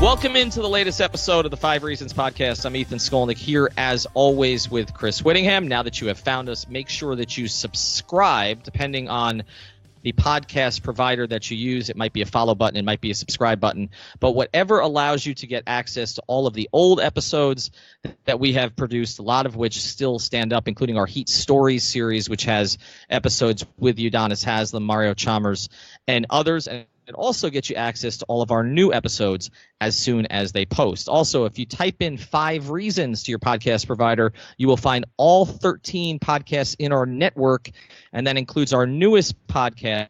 Welcome into the latest episode of the 5 Reasons Podcast. I'm Ethan Skolnick here, as always, with Chris Whittingham. Now that you have found us, make sure that you subscribe, depending on the podcast provider that you use. It might be a follow button, it might be a subscribe button, but whatever allows you to get access to all of the old episodes that we have produced, a lot of which still stand up, including our Heat Stories series, which has episodes with Udonis Haslem, Mario Chalmers, and others. And it also gets you access to all of our new episodes as soon as they post. Also, if you type in 5 Reasons to your podcast provider, you will find all 13 podcasts in our network, and that includes our newest podcast,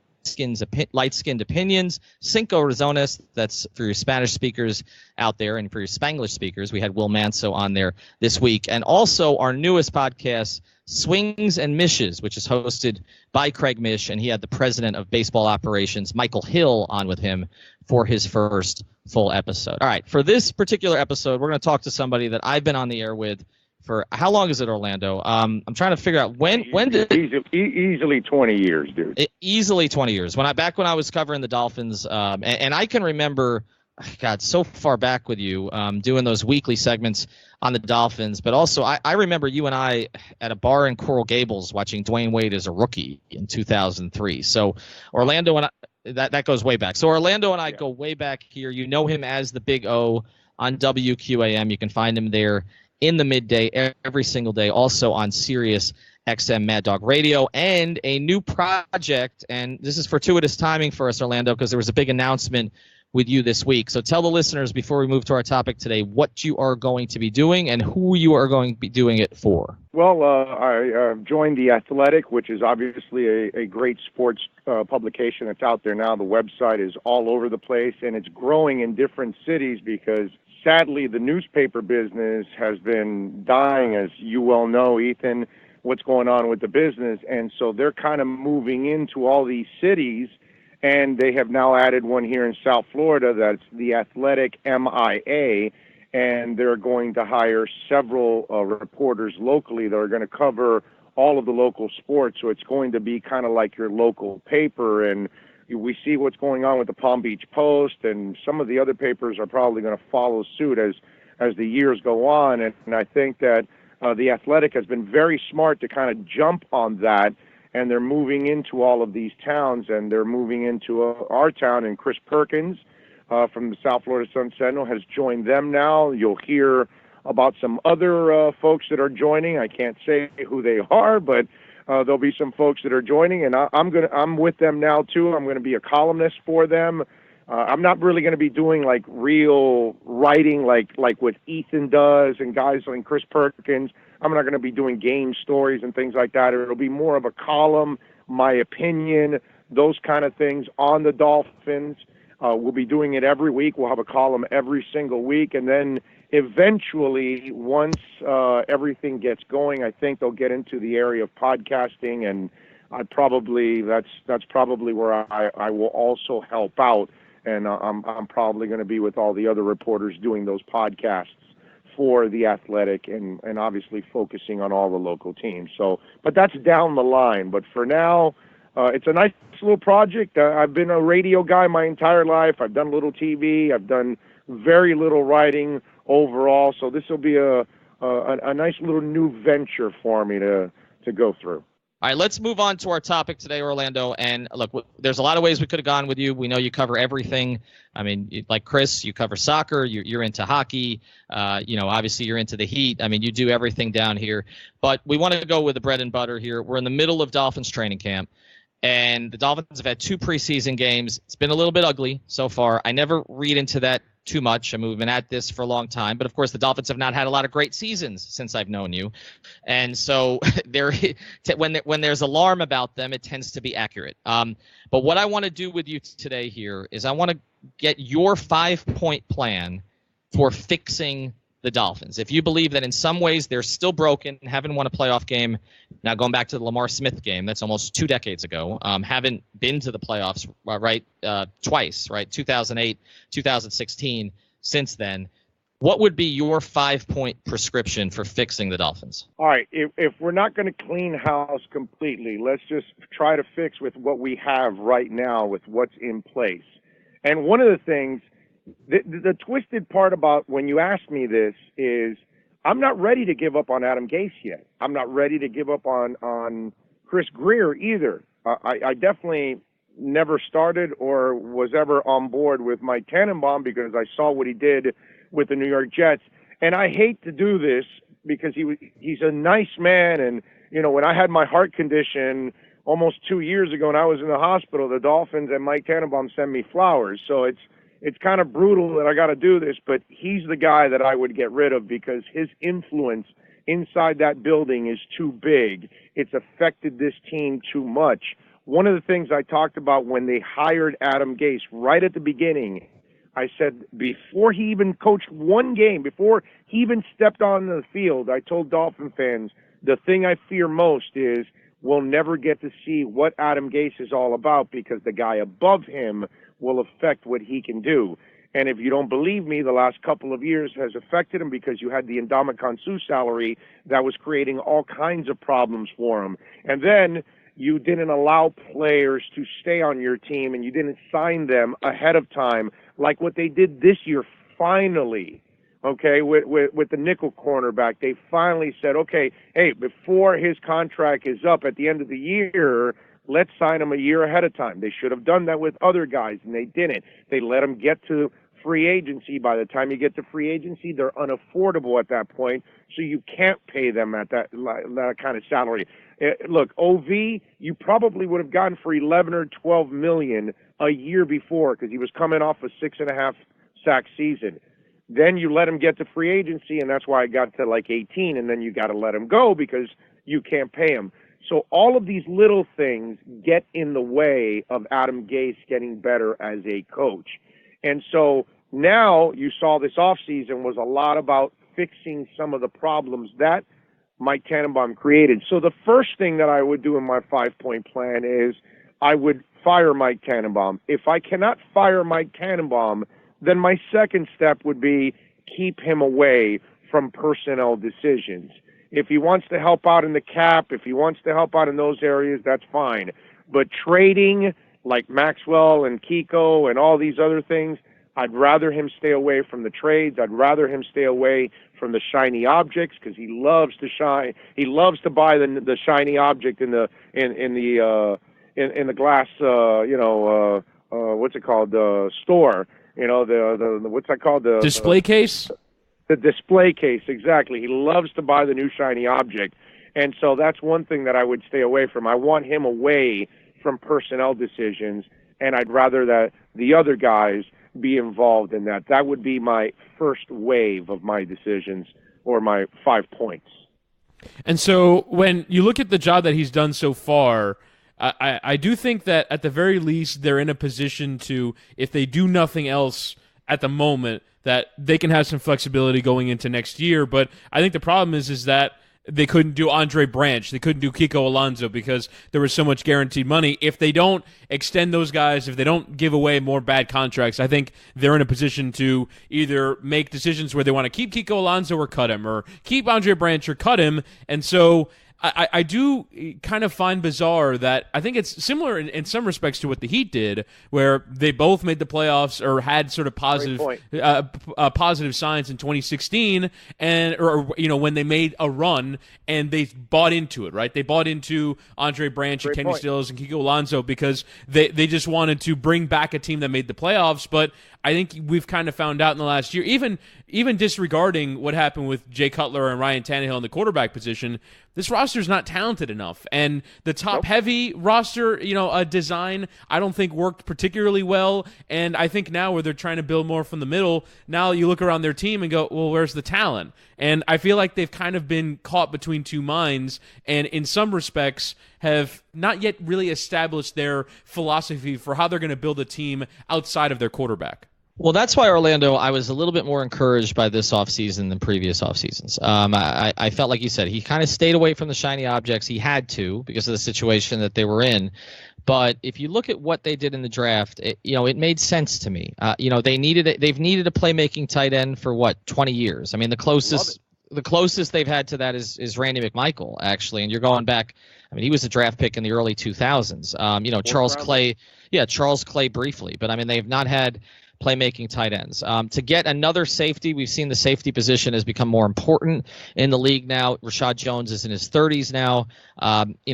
Light-Skinned Opinions, Cinco Razones, that's for your Spanish speakers out there, and for your Spanglish speakers, we had Will Manso on there this week. And also our newest podcast, Swings and Mishes, which is hosted by Craig Mish, and he had the president of baseball operations, Michael Hill, on with him for his first full episode. All right, for this particular episode, we're going to talk to somebody that I've been on the air with for how long is it, Orlando? I'm trying to figure out when did easily 20 years, dude. Easily 20 years. Back when I was covering the Dolphins, and I can remember, God, so far back with you doing those weekly segments on the Dolphins, but also I remember you and I at a bar in Coral Gables watching Dwayne Wade as a rookie in 2003. So Orlando and that goes way back. So Orlando and I go way back here. You know him as the Big O on WQAM. You can find him there in the midday every single day, also on Sirius XM Mad Dog Radio, and a new project. And this is fortuitous timing for us, Orlando, because there was a big announcement with you this week. So tell the listeners, before we move to our topic today, what you are going to be doing and who you are going to be doing it for. Well, I joined The Athletic, which is obviously a great sports publication that's out there now. The website is all over the place, and it's growing in different cities because, sadly, the newspaper business has been dying, as you well know, Ethan, what's going on with the business. And so they're kind of moving into all these cities, and they have now added one here in South Florida that's The Athletic MIA, and they're going to hire several reporters locally that are going to cover all of the local sports. So it's going to be kind of like your local paper, and we see what's going on with the Palm Beach Post, and some of the other papers are probably going to follow suit as the years go on. And I think that The Athletic has been very smart to kind of jump on that, and they're moving into all of these towns, and they're moving into our town. And Chris Perkins from the South Florida Sun Sentinel has joined them now. You'll hear about some other folks that are joining. I can't say who they are, but there'll be some folks that are joining, and I'm with them now too. I'm going to be a columnist for them. I'm not really going to be doing like real writing like what Ethan does and guys like Chris Perkins. I'm not going to be doing game stories and things like that. It'll be more of a column, my opinion, those kind of things on the Dolphins. We'll be doing it every week. We'll have a column every single week, and then eventually, once everything gets going, I think they'll get into the area of podcasting, and that's probably where I will also help out. And I'm probably going to be with all the other reporters doing those podcasts for The Athletic, and obviously focusing on all the local teams. So, but that's down the line. But for now, it's a nice little project. I've been a radio guy my entire life. I've done a little TV. I've done very little writing overall. So this will be a nice little new venture for me to go through. All right, let's move on to our topic today, Orlando. And look, there's a lot of ways we could have gone with you. We know you cover everything. I mean, like Chris, you cover soccer. You're into hockey. Obviously you're into the Heat. I mean, you do everything down here. But we want to go with the bread and butter here. We're in the middle of Dolphins training camp, and the Dolphins have had 2 preseason games. It's been a little bit ugly so far. I never read into that too much. I mean, we've been at this for a long time, but of course the Dolphins have not had a lot of great seasons since I've known you, and so when there's alarm about them, it tends to be accurate. But what I want to do with you today here is I want to get your 5-point plan for fixing the Dolphins. If you believe that in some ways they're still broken, haven't won a playoff game, now going back to the Lamar Smith game, that's almost 2 decades ago, haven't been to the playoffs, twice, right, 2008, 2016, since then, what would be your 5-point prescription for fixing the Dolphins? All right, if we're not going to clean house completely, let's just try to fix with what we have right now, with what's in place. And one of the things, The twisted part about when you ask me this is I'm not ready to give up on Adam Gase yet. I'm not ready to give up on Chris Greer either. I definitely never started or was ever on board with Mike Tannenbaum because I saw what he did with the New York Jets. And I hate to do this because he's a nice man. And, you know, when I had my heart condition almost 2 years ago and I was in the hospital, the Dolphins and Mike Tannenbaum sent me flowers. So it's kind of brutal that I got to do this, but he's the guy that I would get rid of because his influence inside that building is too big. It's affected this team too much. One of the things I talked about when they hired Adam Gase right at the beginning, I said before he even coached one game, before he even stepped on the field, I told Dolphin fans, the thing I fear most is we'll never get to see what Adam Gase is all about because the guy above him will affect what he can do. And if you don't believe me, the last couple of years has affected him because you had the Ndamukong Suh salary that was creating all kinds of problems for him. And then you didn't allow players to stay on your team and you didn't sign them ahead of time like what they did this year finally. Okay, with the nickel cornerback, they finally said, okay, hey, before his contract is up at the end of the year, let's sign him a year ahead of time. They should have done that with other guys, and they didn't. They let him get to free agency. By the time you get to free agency, they're unaffordable at that point, so you can't pay them at that kind of salary. Look, OV, you probably would have gotten for 11 or 12 million a year before because he was coming off a 6.5 sack season. Then you let him get to free agency, and that's why I got to like 18, and then you got to let him go because you can't pay him. So all of these little things get in the way of Adam Gase getting better as a coach. And so now you saw this offseason was a lot about fixing some of the problems that Mike Tannenbaum created. So the first thing that I would do in my 5-point plan is I would fire Mike Tannenbaum. If I cannot fire Mike Tannenbaum, then my second step would be keep him away from personnel decisions. If he wants to help out in the cap, if he wants to help out in those areas, that's fine. But trading like Maxwell and Kiko and all these other things, I'd rather him stay away from the trades. I'd rather him stay away from the shiny objects because he loves to shine. He loves to buy the shiny object in the glass what's it called, store. You know, the what's that called? The display case? The display case, exactly. He loves to buy the new shiny object. And so that's one thing that I would stay away from. I want him away from personnel decisions, and I'd rather that the other guys be involved in that. That would be my first wave of my decisions or my 5 points. And so when you look at the job that he's done so far, I do think that at the very least they're in a position to, if they do nothing else at the moment, that they can have some flexibility going into next year. But I think the problem is that they couldn't do Andre Branch. They couldn't do Kiko Alonso because there was so much guaranteed money. If they don't extend those guys, if they don't give away more bad contracts, I think they're in a position to either make decisions where they want to keep Kiko Alonso or cut him, or keep Andre Branch or cut him. And so I do kind of find bizarre that I think it's similar in some respects to what the Heat did, where they both made the playoffs or had sort of positive signs in 2016, or when they made a run and they bought into it, right? They bought into Andre Branch and Kenny Stills and Kiko Alonso because they just wanted to bring back a team that made the playoffs. But I think we've kind of found out in the last year, even disregarding what happened with Jay Cutler and Ryan Tannehill in the quarterback position, this roster is not talented enough. And the top-heavy roster, design, I don't think worked particularly well. And I think now where they're trying to build more from the middle, now you look around their team and go, well, where's the talent? And I feel like they've kind of been caught between two minds, and in some respects have not yet really established their philosophy for how they're going to build a team outside of their quarterback. Well, that's why, Orlando, I was a little bit more encouraged by this offseason than previous offseasons. I felt like you said, he kind of stayed away from the shiny objects. He had to because of the situation that they were in. But if you look at what they did in the draft, it made sense to me. They've needed a playmaking tight end for 20 years. I mean, the closest they've had to that is Randy McMichael, actually. And you're going back. I mean, he was a draft pick in the early 2000s. Charles Clay briefly, but I mean, they've not had playmaking tight ends. To get another safety, we've seen the safety position has become more important in the league now. Rashad Jones is in his 30s now.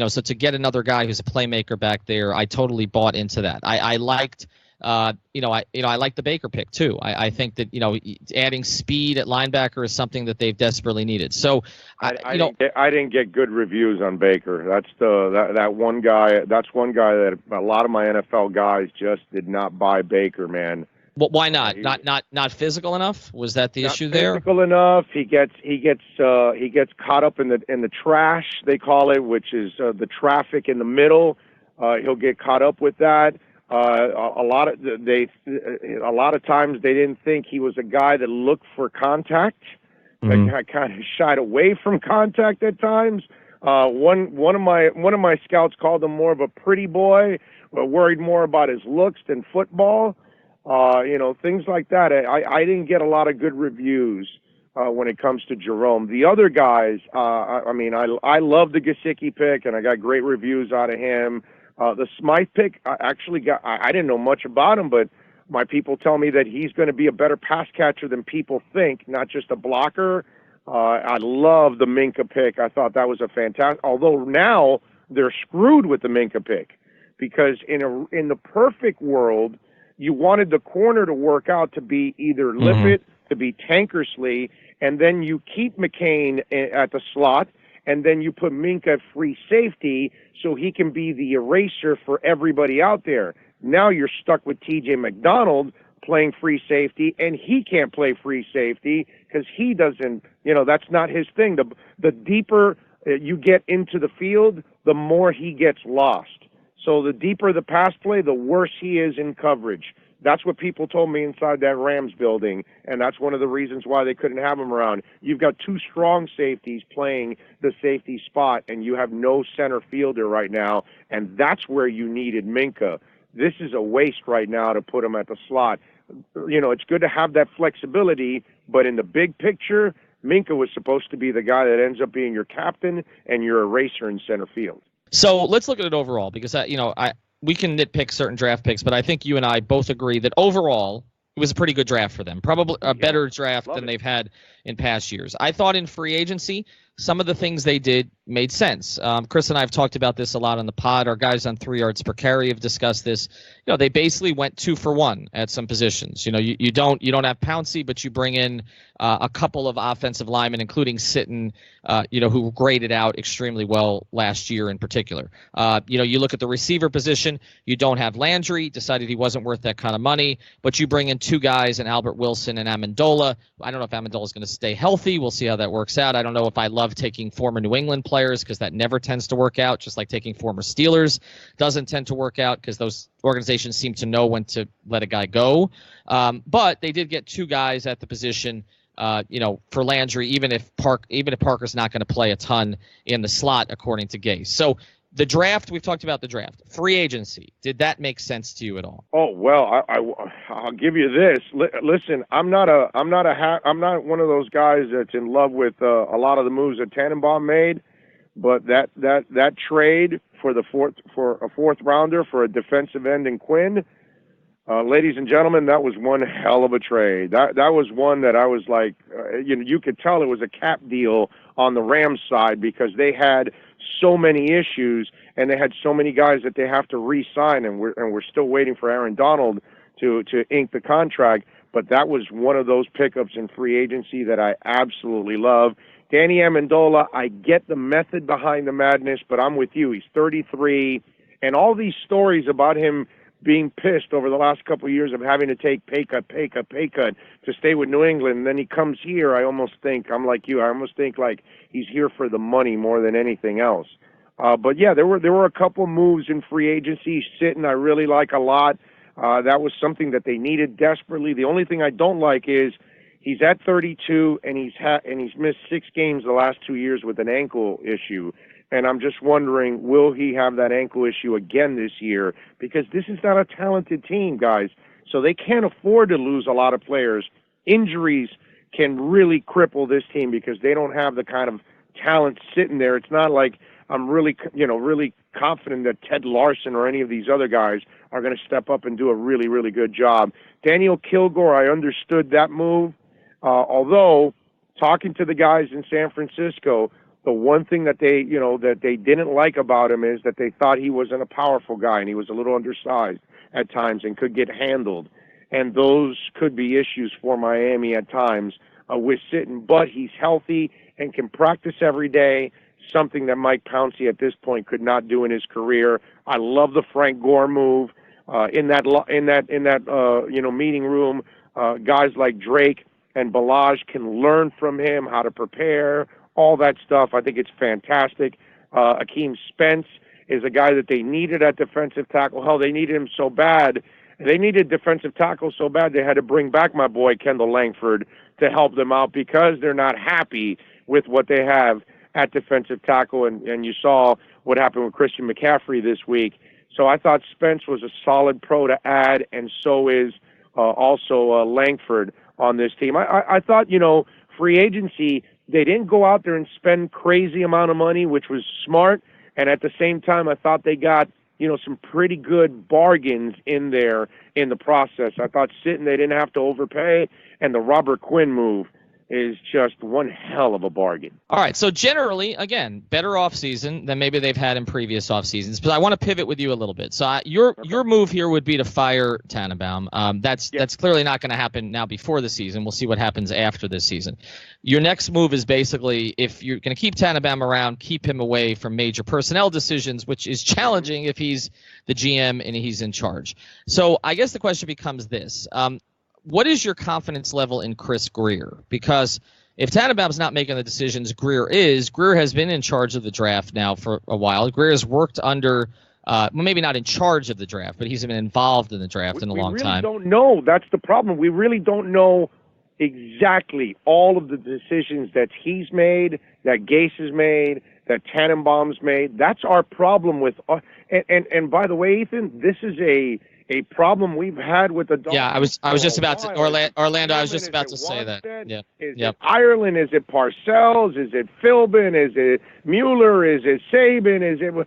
So to get another guy who's a playmaker back there, I totally bought into that. I liked. I like the Baker pick too. I think that adding speed at linebacker is something that they've desperately needed. So I didn't get good reviews on Baker. That's that one guy. That's one guy that a lot of my NFL guys just did not buy Baker, man. Well, why not? Not physical enough? Was that the issue there? Physical enough. He gets caught up in the trash, they call it, which is the traffic in the middle. He'll get caught up with that. A lot of times they didn't think he was a guy that looked for contact. Mm-hmm. That kind of shied away from contact at times. One of my scouts called him more of a pretty boy, worried more about his looks than football. Things like that. I didn't get a lot of good reviews when it comes to Jerome. The other guys, I love the Gesicki pick, and I got great reviews out of him. The Smythe pick, I didn't know much about him, but my people tell me that he's going to be a better pass catcher than people think, not just a blocker. I love the Minka pick. I thought that was a fantastic, although now they're screwed with the Minka pick, because in the perfect world, you wanted the corner to work out to be either Lippett, to be Tankersley, and then you keep McCain at the slot, and then you put Minka at free safety so he can be the eraser for everybody out there. Now you're stuck with T.J. McDonald playing free safety, and he can't play free safety because he doesn't, that's not his thing. The deeper you get into the field, the more he gets lost. So the deeper the pass play, the worse he is in coverage. That's what people told me inside that Rams building, and that's one of the reasons why they couldn't have him around. You've got two strong safeties playing the safety spot, and you have no center fielder right now, and that's where you needed Minka. This is a waste right now to put him at the slot. It's good to have that flexibility, but in the big picture, Minka was supposed to be the guy that ends up being your captain and your eraser in center field. So let's look at it overall, because we can nitpick certain draft picks, but I think you and I both agree that overall it was a pretty good draft for them. Probably a better draft than they've had in past years. I thought in free agency, some of the things they did made sense. Chris and I have talked about this a lot on the pod. Our guys on 3 Yards Per Carry have discussed this. They basically went 2 for 1 at some positions. You don't have Pouncey, but you bring in a couple of offensive linemen, including Sitton, who graded out extremely well last year in particular. You look at the receiver position. You don't have Landry. Decided he wasn't worth that kind of money, but you bring in 2 guys, in Albert Wilson and Amendola. I don't know if Amendola is going to stay healthy. We'll see how that works out. I don't know if I love taking former New England players, because that never tends to work out, just like taking former Steelers doesn't tend to work out, because those organizations seem to know when to let a guy go. But they did get 2 guys at the position, for Landry, even if Parker's not going to play a ton in the slot, according to Gase. So the draft, we've talked about the draft. Free agency, did that make sense to you at all? Oh, well, I'll give you this. Listen, I'm not one of those guys that's in love with a lot of the moves that Tannenbaum made, but that trade for a fourth rounder for a defensive end in Quinn, ladies and gentlemen, that was one hell of a trade. That was one that I was like, you could tell it was a cap deal on the Rams side, because they had so many issues and they had so many guys that they have to re-sign, and we're still waiting for Aaron Donald to ink the contract. But that was one of those pickups in free agency that I absolutely love. Danny Amendola, I get the method behind the madness, but I'm with you. He's 33, and all these stories about him being pissed over the last couple of years of having to take pay cut to stay with New England. And then he comes here. I'm like you. I almost think like he's here for the money more than anything else. But yeah, there were a couple moves in free agency. Sitting, I really like a lot. That was something that they needed desperately. The only thing I don't like is he's at 32 and he's missed 6 games the last 2 years with an ankle issue. And I'm just wondering, will he have that ankle issue again this year? Because this is not a talented team, guys. So they can't afford to lose a lot of players. Injuries can really cripple this team because they don't have the kind of talent sitting there. It's not like I'm really, really confident that Ted Larson or any of these other guys are going to step up and do a really, really good job. Daniel Kilgore, I understood that move, although talking to the guys in San Francisco, the one thing that they didn't like about him is that they thought he wasn't a powerful guy and he was a little undersized at times and could get handled. And those could be issues for Miami at times with Sitton. But he's healthy and can practice every day, something that Mike Pouncey at this point could not do in his career. I love the Frank Gore move in that meeting room. Guys like Drake and Balaj can learn from him how to prepare, all that stuff. I think it's fantastic. Akeem Spence is a guy that they needed at defensive tackle. Hell, they needed him so bad. They needed defensive tackle so bad they had to bring back my boy Kendall Langford to help them out because they're not happy with what they have at defensive tackle. And you saw what happened with Christian McCaffrey this week. So I thought Spence was a solid pro to add, and so is also Langford on this team. I thought, free agency, they didn't go out there and spend crazy amount of money, which was smart. And at the same time, I thought they got, some pretty good bargains in there in the process. I thought Sitton, they didn't have to overpay. And the Robert Quinn move is just one hell of a bargain. All right, so generally, again, better offseason than maybe they've had in previous offseasons. But I want to pivot with you a little bit. So your move here would be to fire Tannenbaum. That's clearly not going to happen now before the season. We'll see what happens after this season. Your next move is basically, if you're going to keep Tannenbaum around, keep him away from major personnel decisions, which is challenging if he's the GM and he's in charge. So I guess the question becomes this. What is your confidence level in Chris Grier? Because if Tannenbaum's not making the decisions, Grier is. Grier has been in charge of the draft now for a while. Grier has worked under, maybe not in charge of the draft, but he's been involved in the draft in a long time. We really don't know. That's the problem. We really don't know exactly all of the decisions that he's made, that Gase has made, that Tannenbaum's made. That's our problem with and by the way, Ethan, this is a problem we've had with the Dolphins. Yeah, I was just about to Orlando. I was just about to say that. Yeah. Is it Ireland? Is it Parcells? Is it Philbin? Is it Mueller? Is it Saban?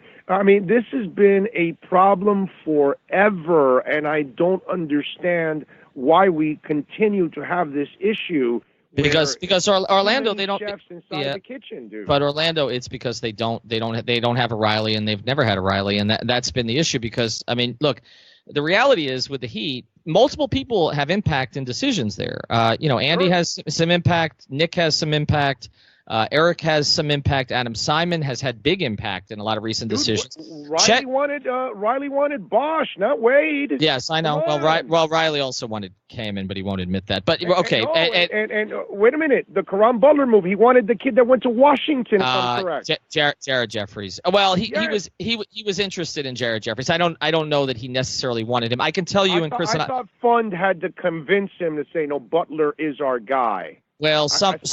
This has been a problem forever, and I don't understand why we continue to have this issue. Because Orlando, they don't. Chefs inside the kitchen, dude. But Orlando, it's because they don't have a Riley, and they've never had a Riley, and that's been the issue. Because look. The reality is with the Heat, multiple people have impact in decisions there. Andy has some impact. Nick has some impact. Eric has some impact. Adam Simon has had big impact in a lot of recent decisions. Riley wanted Bosch, not Wade. Yes, I know. Well, Riley also wanted Kamen, but he won't admit that. But okay. And wait a minute, the Karan Butler move. He wanted the kid that went to Washington. If I'm correct. Jared Jeffries. Well, he was interested in Jared Jeffries. I don't know that he necessarily wanted him. I can tell you, I thought Fund had to convince him to say, no, Butler is our guy. Well, in fact,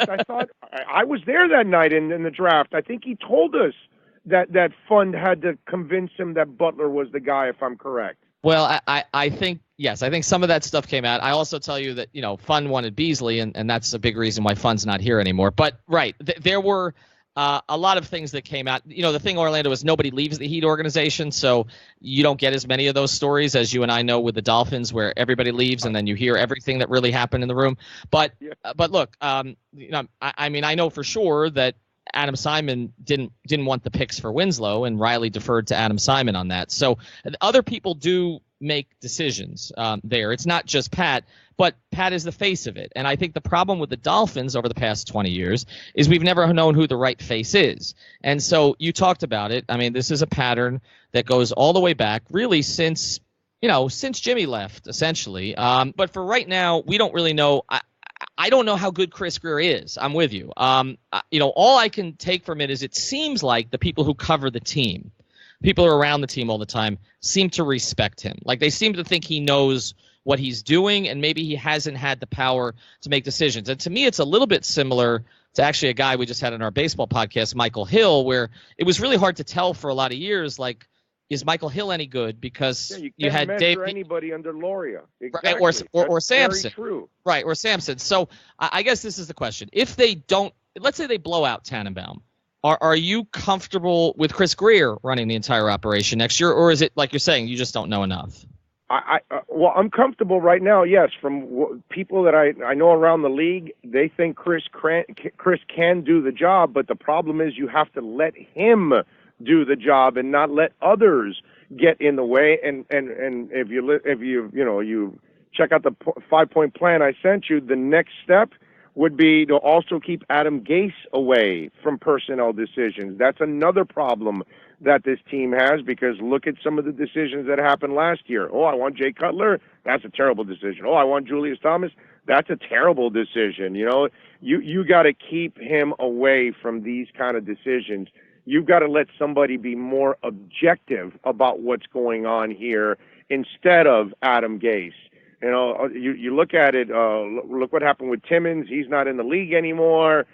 I thought I was there that night in the draft. I think he told us that Fund had to convince him that Butler was the guy, if I'm correct. Well, I think, yes, I think some of that stuff came out. I also tell you that, Fund wanted Beasley, and that's a big reason why Fund's not here anymore. But, right, there were a lot of things that came out. The thing, Orlando, is nobody leaves the Heat organization, so you don't get as many of those stories as you and I know with the Dolphins, where everybody leaves and then you hear everything that really happened in the room. But look, I know for sure that Adam Simon didn't want the picks for Winslow, and Riley deferred to Adam Simon on that. So other people do make decisions there. It's not just Pat, but Pat is the face of it. And I think the problem with the Dolphins over the past 20 years is we've never known who the right face is. And so you talked about it. This is a pattern that goes all the way back, really since Jimmy left, essentially. But for right now, we don't really know. I don't know how good Chris Grier is. I'm with you. All I can take from it is it seems like the people who cover the team, people who are around the team all the time, seem to respect him. Like, they seem to think he knows what he's doing, and maybe he hasn't had the power to make decisions. And to me, it's a little bit similar to actually a guy we just had on our baseball podcast, Michael Hill, where it was really hard to tell for a lot of years, like, is Michael Hill any good? Because you had Dave, anybody under Loria, exactly. or Sampson, very true. Right, or Sampson. So I guess this is the question: if they don't let's say they blow out Tannenbaum. Are you comfortable with Chris Grier running the entire operation next year, or is it like you're saying you just don't know enough? Well, I'm comfortable right now, yes. From people that I know around the league, they think Chris can do the job, but the problem is you have to let him do the job and not let others get in the way. And if you check out the 5-point plan I sent you, the next step would be to also keep Adam Gase away from personnel decisions. That's another problem that this team has, because look at some of the decisions that happened last year. Oh, I want Jay Cutler. That's a terrible decision. Oh, I want Julius Thomas. That's a terrible decision. You got to keep him away from these kind of decisions. You've got to let somebody be more objective about what's going on here instead of Adam Gase. You look at it, look what happened with Timmons. He's not in the league anymore.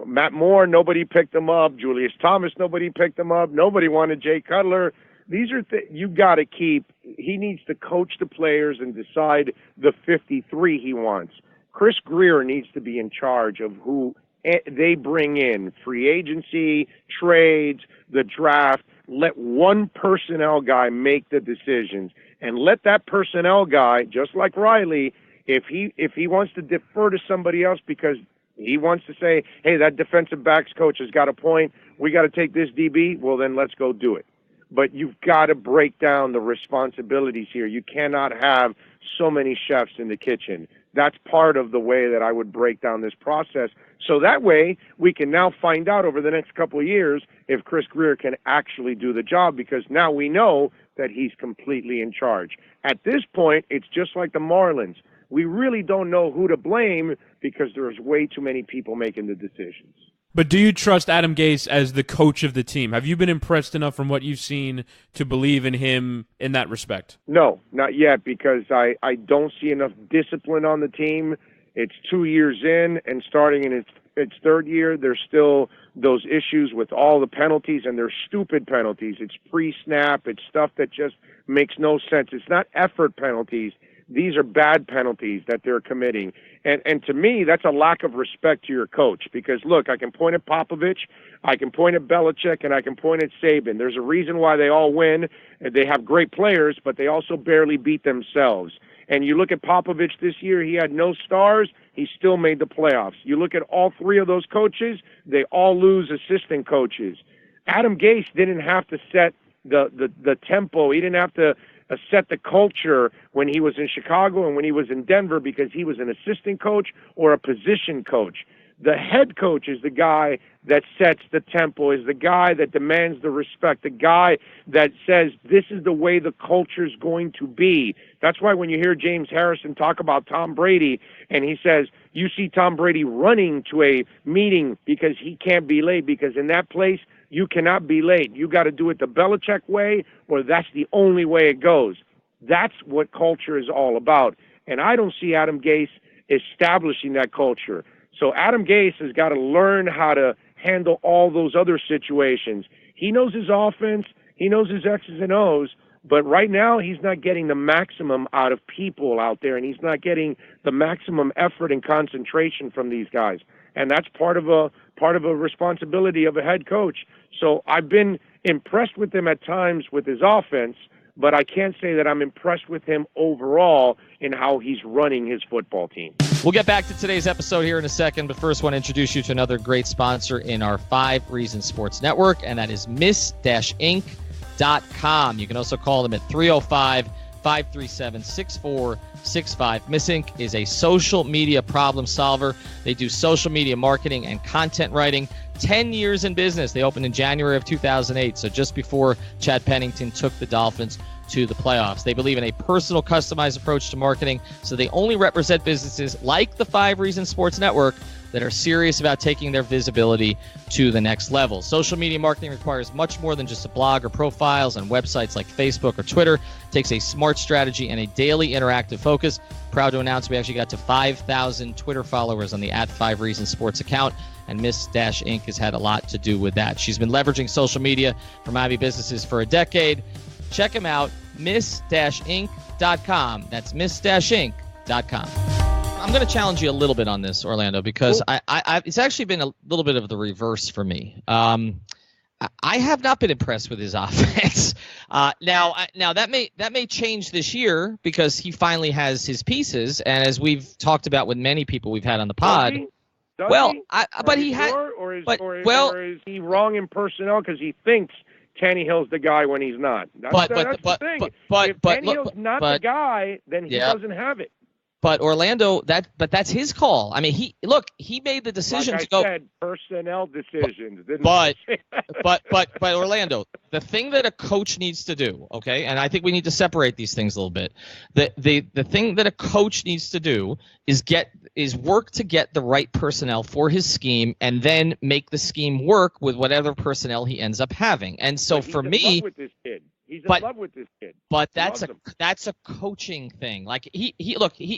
Matt Moore, nobody picked him up. Julius Thomas, nobody picked him up. Nobody wanted Jay Cutler. These are you got to keep. He needs to coach the players and decide the 53 he wants. Chris Grier needs to be in charge of who they bring in, free agency, trades, the draft. Let one personnel guy make the decisions, and let that personnel guy, just like Riley, if he wants to defer to somebody else because he wants to say, hey, that defensive backs coach has got a point, we got to take this DB, well, then let's go do it. But you've got to break down the responsibilities here. You cannot have so many chefs in the kitchen. That's part of the way that I would break down this process. So that way we can now find out over the next couple of years if Chris Grier can actually do the job, because now we know that he's completely in charge. At this point, it's just like the Marlins. We really don't know who to blame because there's way too many people making the decisions. But do you trust Adam Gase as the coach of the team? Have you been impressed enough from what you've seen to believe in him in that respect? No, not yet, because I don't see enough discipline on the team. It's 2 years in, and starting in its third year, there's still those issues with all the penalties, and they're stupid penalties. It's pre-snap. It's stuff that just makes no sense. It's not effort penalties. These are bad penalties that they're committing. And to me, that's a lack of respect to your coach, because, look, I can point at Popovich, I can point at Belichick, and I can point at Saban. There's a reason why they all win. They have great players, but they also barely beat themselves. And you look at Popovich this year, he had no stars. He still made the playoffs. You look at all three of those coaches, they all lose assistant coaches. Adam Gase didn't have to set the tempo. He didn't have to set the culture when he was in Chicago and when he was in Denver, because he was an assistant coach or a position coach. The head coach is the guy that sets the tempo, is the guy that demands the respect, the guy that says this is the way the culture is going to be. That's why when you hear James Harrison talk about Tom Brady and he says, you see Tom Brady running to a meeting because he can't be late, because in that place you cannot be late. You got to do it the Belichick way, or that's the only way it goes. That's what culture is all about. And I don't see Adam Gase establishing that culture. So Adam Gase has got to learn how to handle all those other situations. He knows his offense. He knows his X's and O's. But right now, he's not getting the maximum out of people out there, and he's not getting the maximum effort and concentration from these guys. And that's part of a responsibility of a head coach. So I've been impressed with him at times with his offense, but I can't say that I'm impressed with him overall in how he's running his football team. We'll get back to today's episode here in a second, but first I want to introduce you to another great sponsor in our 5 Reasons Sports Network, and that is miss-inc.com. You can also call them at 305-537-6465. Miss Inc. is a social media problem solver. They do social media marketing and content writing. 10 years in business. They opened in January of 2008, so just before Chad Pennington took the Dolphins to the playoffs. They believe in a personal, customized approach to marketing, so they only represent businesses like the 5 Reasons Sports Network that are serious about taking their visibility to the next level. Social media marketing requires much more than just a blog or profiles on websites like Facebook or Twitter. It takes a smart strategy and a daily interactive focus. Proud to announce we actually got to 5,000 Twitter followers on the @5 Reasons Sports account, and Miss-Inc. has had a lot to do with that. She's been leveraging social media for Miami businesses for a decade. Check them out, miss-inc.com. That's miss-inc.com. I'm going to challenge you a little bit on this, Orlando, because it's actually been a little bit of the reverse for me. I have not been impressed with his offense. Now that may change this year because he finally has his pieces, and as we've talked about with many people we've had on the pod. But he had. Or is he wrong in personnel because he thinks Tannehill's the guy when he's not? That's the thing. If Tannehill's not the guy, then he doesn't have it. But Orlando, that's his call. I mean, he made the decision to go. Like I said, personnel decisions. But Orlando, the thing that a coach needs to do, okay, and I think we need to separate these things a little bit. The thing that a coach needs to do is work to get the right personnel for his scheme, and then make the scheme work with whatever personnel he ends up having. And so for me, he's in love with this kid. But that's a coaching thing. Like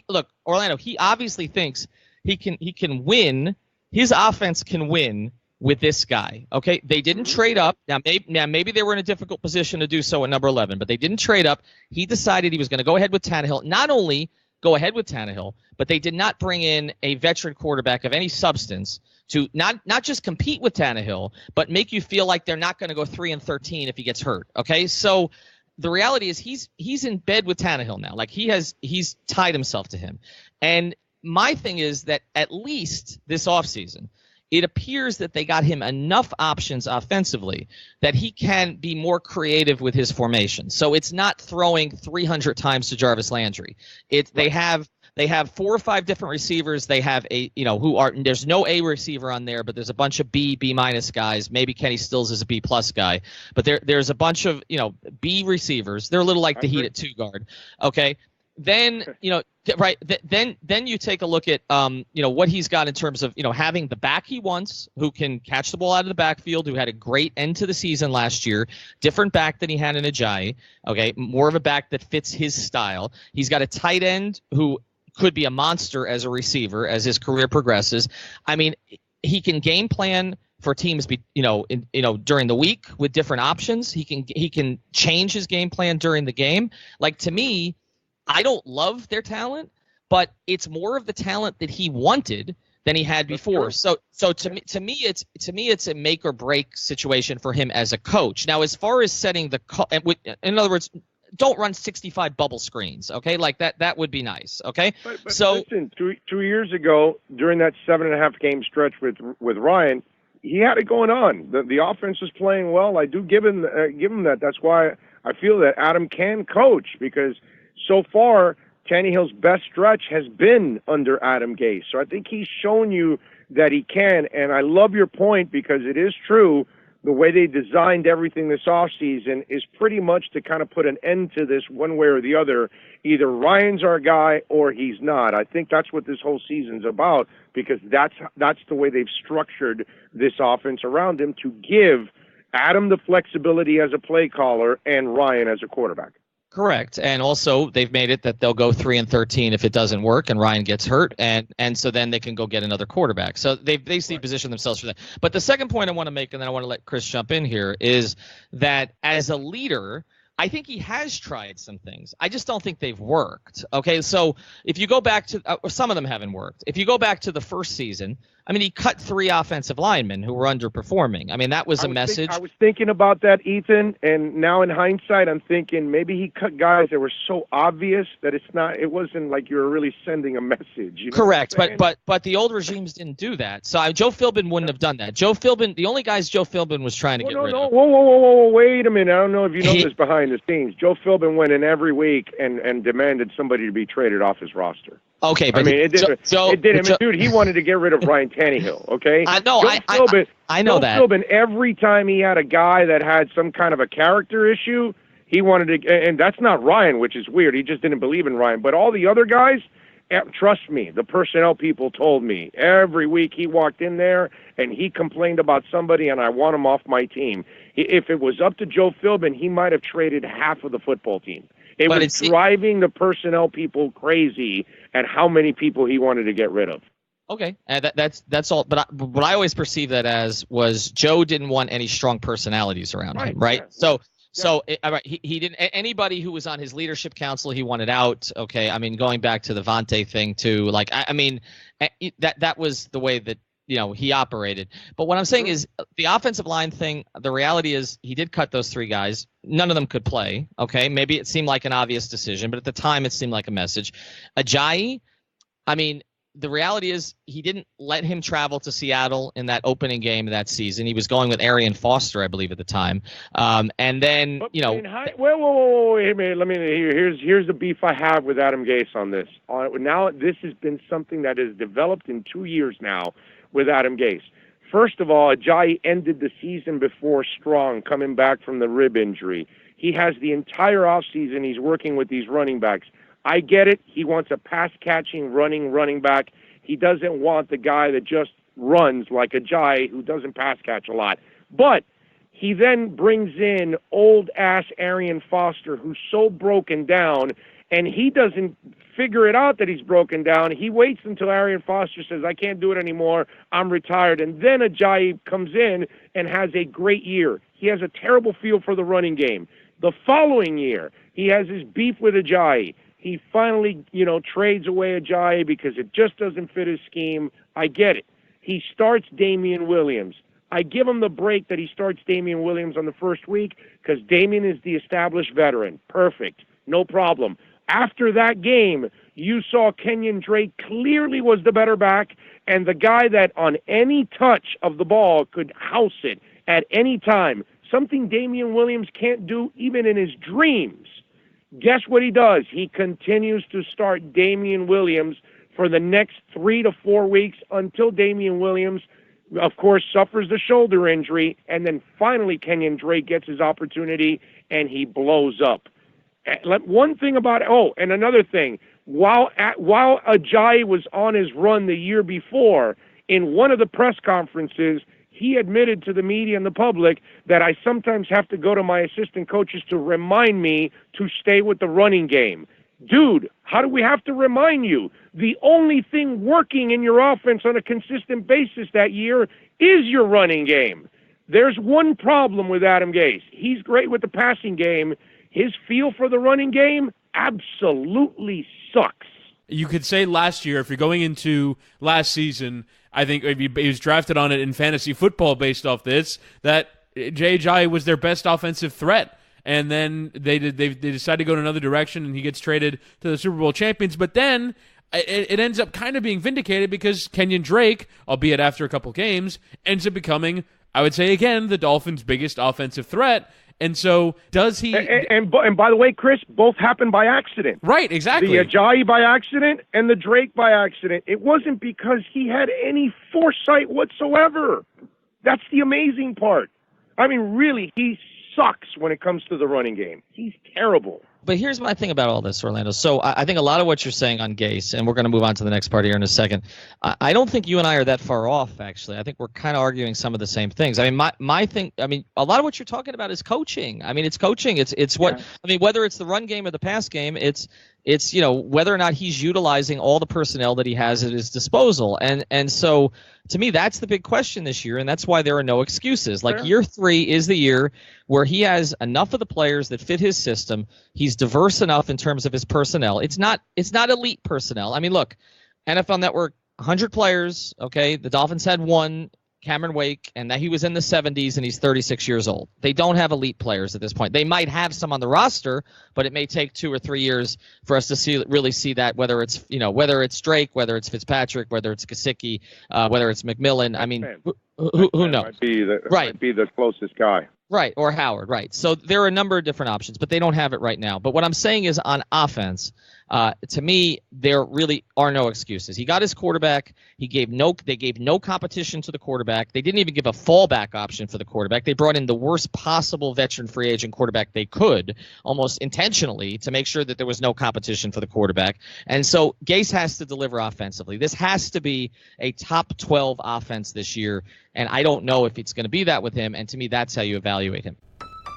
look, Orlando, he obviously thinks he can win. His offense can win with this guy. Okay? They didn't trade up. Now maybe they were in a difficult position to do so at number 11, but they didn't trade up. He decided he was going to go ahead with Tannehill. Not only go ahead with Tannehill, but they did not bring in a veteran quarterback of any substance to not just compete with Tannehill, but make you feel like they're not going to go 3-13 if he gets hurt. Okay, so the reality is he's in bed with Tannehill now. Like he's tied himself to him. And my thing is that at least this offseason, it appears that they got him enough options offensively that he can be more creative with his formation. So it's not throwing 300 times to Jarvis Landry. They have 4 or 5 different receivers. They have there's no A receiver on there, but there's a bunch of B minus guys. Maybe Kenny Stills is a B plus guy, but there's a bunch of B receivers. They're a little like the Heat at 2 guard. Okay, then then you take a look at what he's got in terms of having the back he wants, who can catch the ball out of the backfield, who had a great end to the season last year. Different back than he had in Ajayi. Okay, more of a back that fits his style. He's got a tight end who could be a monster as a receiver as his career progresses. I mean, he can game plan for teams, during the week with different options. He can change his game plan during the game. Like, to me, I don't love their talent, but it's more of the talent that he wanted than he had before. So to me, it's a make or break situation for him as a coach. Now, as far as setting in other words, don't run 65 bubble screens, okay? Like that would be nice, okay? But so listen, 2 years ago during that 7.5 game stretch with Ryan, he had it going on. The offense was playing well. I do give him that. That's why I feel that Adam can coach, because so far Tannehill's best stretch has been under Adam Gase. So I think he's shown you that he can, and I love your point, because it is true. The way they designed everything this offseason is pretty much to kind of put an end to this one way or the other. Either Ryan's our guy or he's not. I think that's what this whole season's about, because that's the way they've structured this offense around him, to give Adam the flexibility as a play caller and Ryan as a quarterback. Correct. And also they've made it that they'll go 3-13 if it doesn't work and Ryan gets hurt, and so then they can go get another quarterback. So they've basically positioned themselves for that. But the second point I want to make, and then I want to let Chris jump in here, is that as a leader, I think he has tried some things. I just don't think they've worked. Okay, so if you go back to some of them haven't worked. If you go back to the first season, I mean, he cut 3 offensive linemen who were underperforming. I mean, that was a message. I was thinking about that, Ethan, and now in hindsight, I'm thinking maybe he cut guys that were so obvious that it wasn't like you were really sending a message. Correct, but the old regimes didn't do that. So Joe Philbin wouldn't have done that. Joe Philbin, the only guys Joe Philbin was trying to get rid of. Whoa, wait a minute. I don't know if you know this behind the scenes. Joe Philbin went in every week and demanded somebody to be traded off his roster. Okay, but I mean, it did. Dude, he wanted to get rid of Ryan Tannehill. Okay, I know. I know that. Philbin, every time he had a guy that had some kind of a character issue, he wanted to. And that's not Ryan, which is weird. He just didn't believe in Ryan. But all the other guys, trust me, the personnel people told me every week he walked in there and he complained about somebody, and I want him off my team. If it was up to Joe Philbin, he might have traded half of the football team. It was driving the personnel people crazy at how many people he wanted to get rid of. Okay, that's all. But what I always perceived that as was Joe didn't want any strong personalities around him, right? So he didn't. Anybody who was on his leadership council, he wanted out. Okay, I mean, going back to the Vontae thing too. Like, I mean, that was the way that he operated. But what I'm saying is the offensive line thing. The reality is he did cut those 3 guys. None of them could play. Okay, maybe it seemed like an obvious decision, but at the time it seemed like a message. Ajayi, I mean, the reality is he didn't let him travel to Seattle in that opening game of that season. He was going with Arian Foster, I believe, at the time. And then, wait, let me here's the beef I have with Adam Gase on this. Now this has been something that has developed in 2 years now with Adam Gase. First of all, Ajayi ended the season before strong, coming back from the rib injury. He has the entire offseason he's working with these running backs. I get it. He wants a pass-catching, running back. He doesn't want the guy that just runs like Ajayi who doesn't pass-catch a lot. But he then brings in old-ass Arian Foster who's so broken down, and he doesn't figure it out that he's broken down. He waits until Arian Foster says, I can't do it anymore, I'm retired. And then Ajayi comes in and has a great year. He has a terrible feel for the running game. The following year, he has his beef with Ajayi. He finally, trades away Ajayi because it just doesn't fit his scheme. I get it. He starts Damian Williams. I give him the break that he starts Damian Williams on the first week because Damian is the established veteran. Perfect. No problem. After that game, you saw Kenyon Drake clearly was the better back and the guy that on any touch of the ball could house it at any time, something Damian Williams can't do even in his dreams. Guess what he does? He continues to start Damian Williams for the next 3 to 4 weeks until Damian Williams, of course, suffers the shoulder injury, and then finally Kenyon Drake gets his opportunity, and he blows up. One thing about and another thing, while Ajayi was on his run the year before, in one of the press conferences, he admitted to the media and the public that I sometimes have to go to my assistant coaches to remind me to stay with the running game. Dude, how do we have to remind you? The only thing working in your offense on a consistent basis that year is your running game. There's one problem with Adam Gase. He's great with the passing game. His feel for the running game absolutely sucks. You could say last year, if you're going into last season, I think he was drafted on it in fantasy football based off this, that Ajayi was their best offensive threat. And then they decide to go in another direction, and he gets traded to the Super Bowl champions. But then it ends up kind of being vindicated because Kenyon Drake, albeit after a couple games, ends up becoming, I would say again, the Dolphins' biggest offensive threat. And so does he... And by the way, Chris, both happened by accident. Right, exactly. The Ajayi by accident and the Drake by accident. It wasn't because he had any foresight whatsoever. That's the amazing part. I mean, really, he sucks when it comes to the running game. He's terrible. But here's my thing about all this, Orlando. So I think a lot of what you're saying on Gase, and we're going to move on to the next part here in a second, I don't think you and I are that far off, actually. I think we're kind of arguing some of the same things. I mean, my thing, I mean, a lot of what you're talking about is coaching. I mean, it's coaching. It's what, I mean, whether it's the run game or the pass game, it's whether or not he's utilizing all the personnel that he has at his disposal. And so to me, that's the big question this year, and that's why there are no excuses. Like, year 3 is the year where he has enough of the players that fit his system. He's diverse enough in terms of his personnel. It's not elite personnel. I mean, look, NFL Network, 100 players, okay? The Dolphins had one, Cameron Wake, and that he was in the 70s and he's 36 years old. They don't have elite players at this point. They might have some on the roster, but it may take 2 or 3 years for us to really see that, whether it's Drake, whether it's Fitzpatrick, whether it's Gesicki, whether it's McMillan. I mean, who knows? Might be the closest guy. Right, or Howard, right. So there are a number of different options, but they don't have it right now. But what I'm saying is on offense, to me, there really are no excuses. He got his quarterback. They gave no competition to the quarterback. They didn't even give a fallback option for the quarterback. They brought in the worst possible veteran free agent quarterback they could, almost intentionally, to make sure that there was no competition for the quarterback. And so Gase has to deliver offensively. This has to be a top 12 offense this year, and I don't know if it's going to be that with him, and to me, that's how you evaluate him.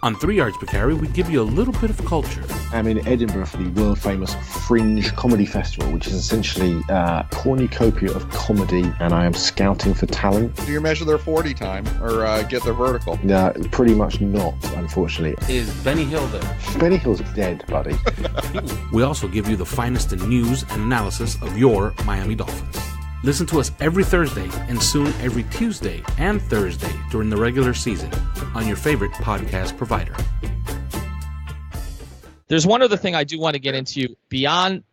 On 3 Yards Per Carry, we give you a little bit of culture. I'm in Edinburgh for the world-famous Fringe Comedy Festival, which is essentially a cornucopia of comedy, and I am scouting for talent. Do you measure their 40 time or get their vertical? No, pretty much not, unfortunately. Is Benny Hill there? Benny Hill's dead, buddy. We also give you the finest in news and analysis of your Miami Dolphins. Listen to us every Thursday and soon every Tuesday and Thursday during the regular season on your favorite podcast provider. There's one other thing I do want to get into beyond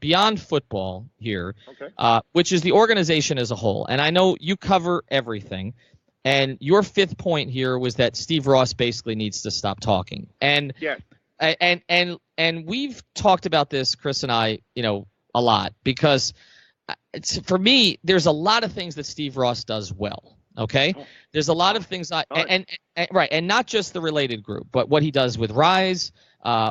football here, which is the organization as a whole. And I know you cover everything, and your fifth point here was that Steve Ross basically needs to stop talking. And Yes. and we've talked about this, Chris and I, a lot, because for me, there's a lot of things that Steve Ross does well. Okay, there's a lot of things, and not just the related group, but what he does with Rise,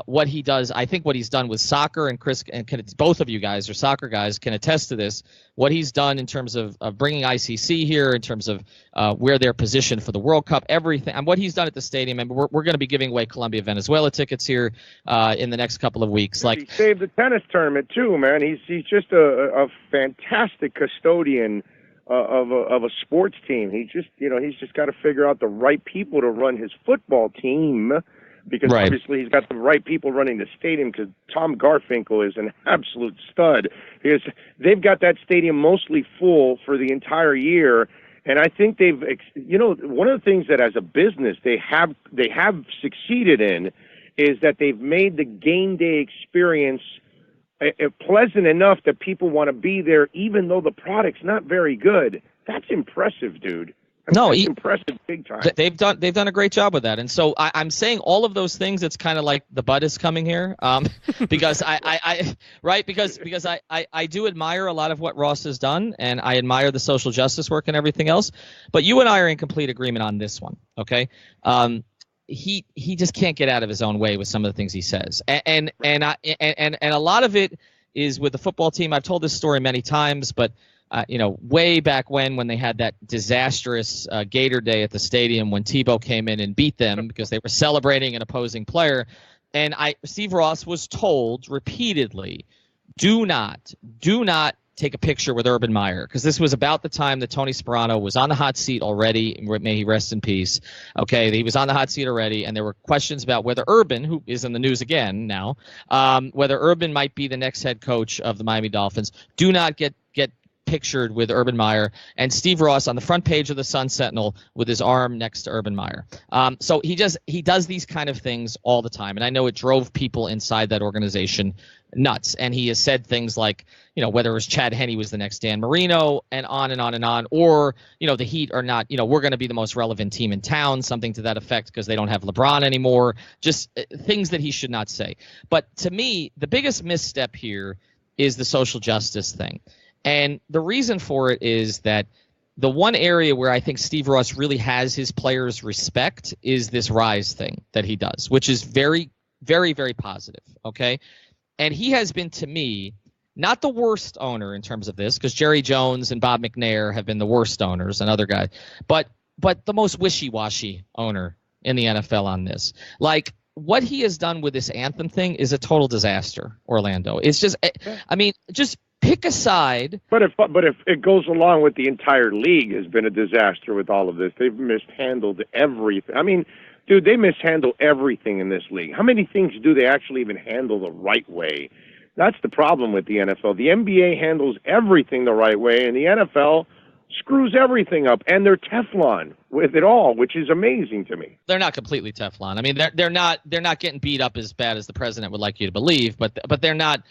what he does. I think what he's done with soccer, and Chris, and both of you guys are soccer guys, can attest to this. What he's done in terms of bringing ICC here, in terms of where they're positioned for the World Cup, everything, and what he's done at the stadium. And we're going to be giving away Colombia, Venezuela tickets here in the next couple of weeks. He saved the tennis tournament too, man. He's just a fantastic custodian of a sports team. He's just got to figure out the right people to run his football team, because obviously he's got the right people running the stadium, because Tom Garfinkel is an absolute stud. Because they've got that stadium mostly full for the entire year, and I think they've, one of the things that as a business they have succeeded in is that they've made the game day experience pleasant enough that people want to be there, even though the product's not very good. That's impressive, dude. That's impressive, big time. They've done a great job with that, and so I'm saying all of those things. It's kind of like the bud is coming here, because I do admire a lot of what Ross has done, and I admire the social justice work and everything else. But you and I are in complete agreement on this one, okay? He just can't get out of his own way with some of the things he says, and a lot of it is with the football team. I've told this story many times, but way back when they had that disastrous Gator Day at the stadium when Tebow came in and beat them because they were celebrating an opposing player, and Steve Ross was told repeatedly, do not take a picture with Urban Meyer, because this was about the time that Tony Sperano was on the hot seat already. May he rest in peace. Okay, he was on the hot seat already, and there were questions about whether Urban, who is in the news again now, whether Urban might be the next head coach of the Miami Dolphins. Do not get pictured with Urban Meyer, and Steve Ross on the front page of the Sun Sentinel with his arm next to Urban Meyer. So he does these kind of things all the time, and I know it drove people inside that organization nuts. And he has said things like, whether it was Chad Henne was the next Dan Marino, and on and on and on, or the Heat are not, we're going to be the most relevant team in town, something to that effect, because they don't have LeBron anymore. Just things that he should not say. But to me, the biggest misstep here is the social justice thing. And the reason for it is that the one area where I think Steve Ross really has his players' respect is this Rise thing that he does, which is very, very, very positive, okay? And he has been, to me, not the worst owner in terms of this, because Jerry Jones and Bob McNair have been the worst owners and other guys, but the most wishy-washy owner in the NFL on this. Like, what he has done with this anthem thing is a total disaster, Orlando. It's just, just pick a side. But if it goes along with the entire league has been a disaster with all of this. They've mishandled everything. I mean, dude, they mishandle everything in this league. How many things do they actually even handle the right way? That's the problem with the NFL. The NBA handles everything the right way, and the NFL screws everything up, and they're Teflon with it all, which is amazing to me. They're not completely Teflon. I mean, they're not getting beat up as bad as the president would like you to believe, but they're not.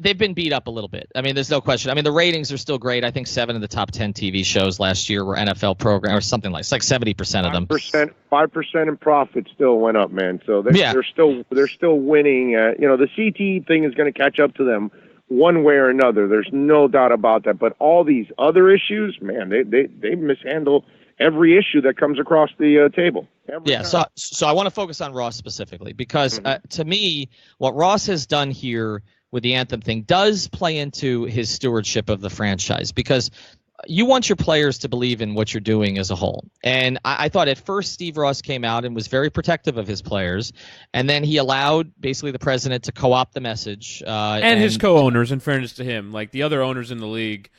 They've been beat up a little bit. I mean, there's no question. I mean, the ratings are still great. I think 7 of the top 10 TV shows last year were NFL programs, or something like. It's like 70% of them. 5% in profit still went up, man. So they're still winning. The CTE thing is going to catch up to them one way or another. There's no doubt about that. But all these other issues, man, they mishandle every issue that comes across the table. So I want to focus on Ross specifically, because to me, what Ross has done here with the anthem thing does play into his stewardship of the franchise, because you want your players to believe in what you're doing as a whole. And I thought at first Steve Ross came out and was very protective of his players, and then he allowed basically the president to co-opt the message. And his co-owners, in fairness to him, like the other owners in the league,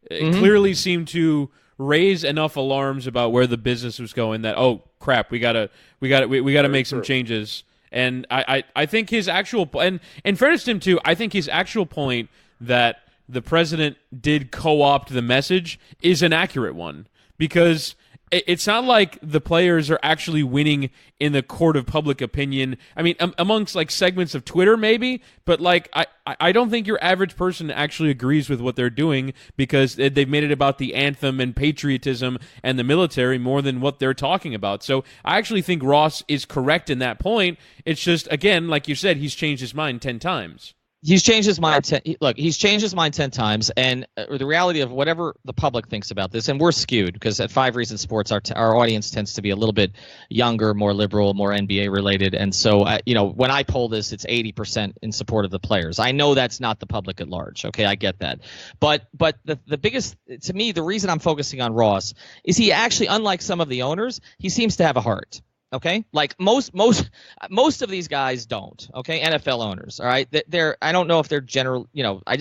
clearly seemed to raise enough alarms about where the business was going that, oh crap, we gotta make some changes. And I think his actual, and in fairness to him too, I think his actual point that the president did co-opt the message is an accurate one, because it's not like the players are actually winning in the court of public opinion. I mean, amongst like segments of Twitter maybe, but like I don't think your average person actually agrees with what they're doing, because they've made it about the anthem and patriotism and the military more than what they're talking about. So I actually think Ross is correct in that point. It's just, again, like you said, he's changed his mind 10 times. He's changed his mind. He's changed his mind 10 times, and the reality of whatever the public thinks about this, and we're skewed because at 5 Reasons Sports, our audience tends to be a little bit younger, more liberal, more NBA related, and so when I poll this, it's 80% in support of the players. I know that's not the public at large. Okay, I get that, but the biggest, to me, the reason I'm focusing on Ross is he actually, unlike some of the owners, he seems to have a heart. Okay, like most of these guys don't. Okay, NFL owners. All right, I don't know if they're general. I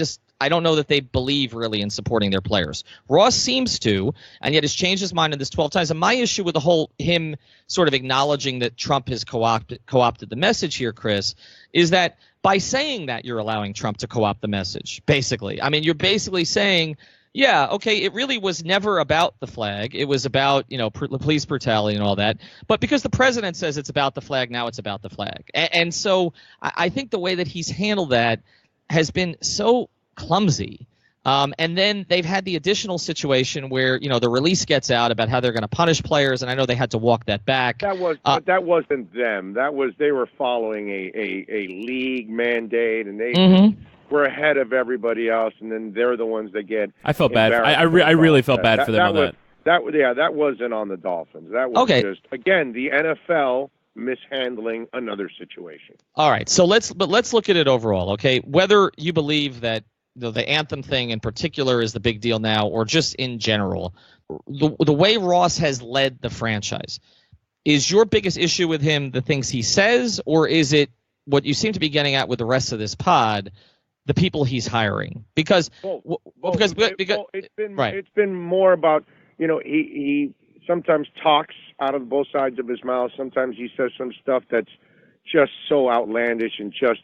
don't know that they believe really in supporting their players. Ross seems to, and yet has changed his mind in this 12 times. And my issue with the whole him sort of acknowledging that Trump has co-opted the message here, Chris, is that by saying that you're allowing Trump to co-opt the message. Basically, I mean, you're basically saying, yeah, okay, it really was never about the flag. It was about, police brutality and all that. But because the president says it's about the flag, now it's about the flag. And so I think the way that he's handled that has been so clumsy. And then they've had the additional situation where, the release gets out about how they're going to punish players, and I know they had to walk that back. But that wasn't them. They were following a league mandate, and they were ahead of everybody else, and then they're the ones that get. I felt bad. I really felt bad for them on that. That wasn't on the Dolphins. That was just, again, the NFL mishandling another situation. All right, so let's look at it overall, okay? Whether you believe that the anthem thing in particular is the big deal now, or just in general, the way Ross has led the franchise, is your biggest issue with him the things he says, or is it what you seem to be getting at with the rest of this pod, the people he's hiring? Because it's been more about, he sometimes talks out of both sides of his mouth. Sometimes he says some stuff that's just so outlandish and just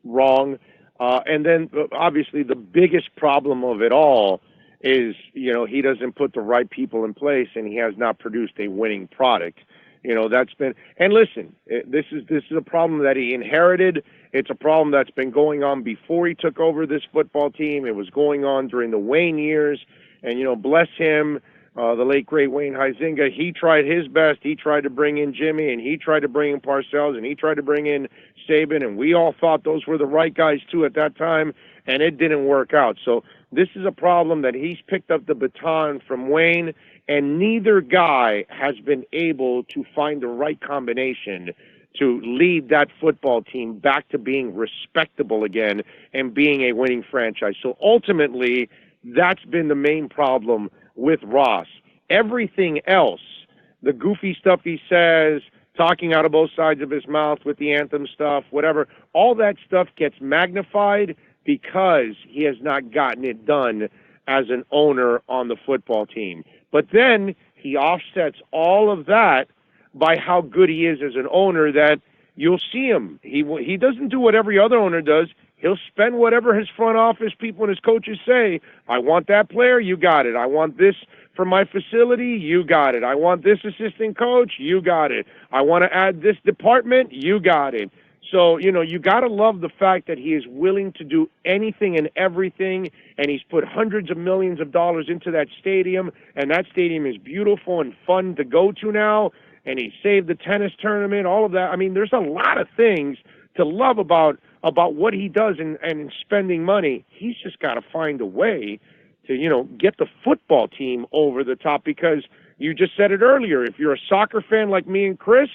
wrong. And then obviously the biggest problem of it all is, he doesn't put the right people in place, and he has not produced a winning product. That's been, and listen, this is a problem that he inherited. It's a problem that's been going on before he took over this football team. It was going on during the Wayne years, and bless him, the late great Wayne Huizenga. He tried his best. He tried to bring in Jimmy, and he tried to bring in Parcells, and he tried to bring in Saban, and we all thought those were the right guys too at that time, and it didn't work out. So this is a problem that he's picked up the baton from Wayne, and neither guy has been able to find the right combination to lead that football team back to being respectable again and being a winning franchise. So ultimately, that's been the main problem with Ross. Everything else, the goofy stuff he says, talking out of both sides of his mouth with the anthem stuff, whatever, all that stuff gets magnified because he has not gotten it done as an owner on the football team. But then he offsets all of that by how good he is as an owner, that you'll see him. He doesn't do what every other owner does. He'll spend whatever his front office people and his coaches say. I want that player, you got it. I want this for my facility, you got it. I want this assistant coach, you got it. I want to add this department, you got it. So, you got to love the fact that he is willing to do anything and everything, and he's put hundreds of millions of dollars into that stadium, and that stadium is beautiful and fun to go to now, and he saved the tennis tournament, all of that. I mean, there's a lot of things to love about what he does and spending money. He's just got to find a way to, get the football team over the top, because you just said it earlier. If you're a soccer fan like me and Chris,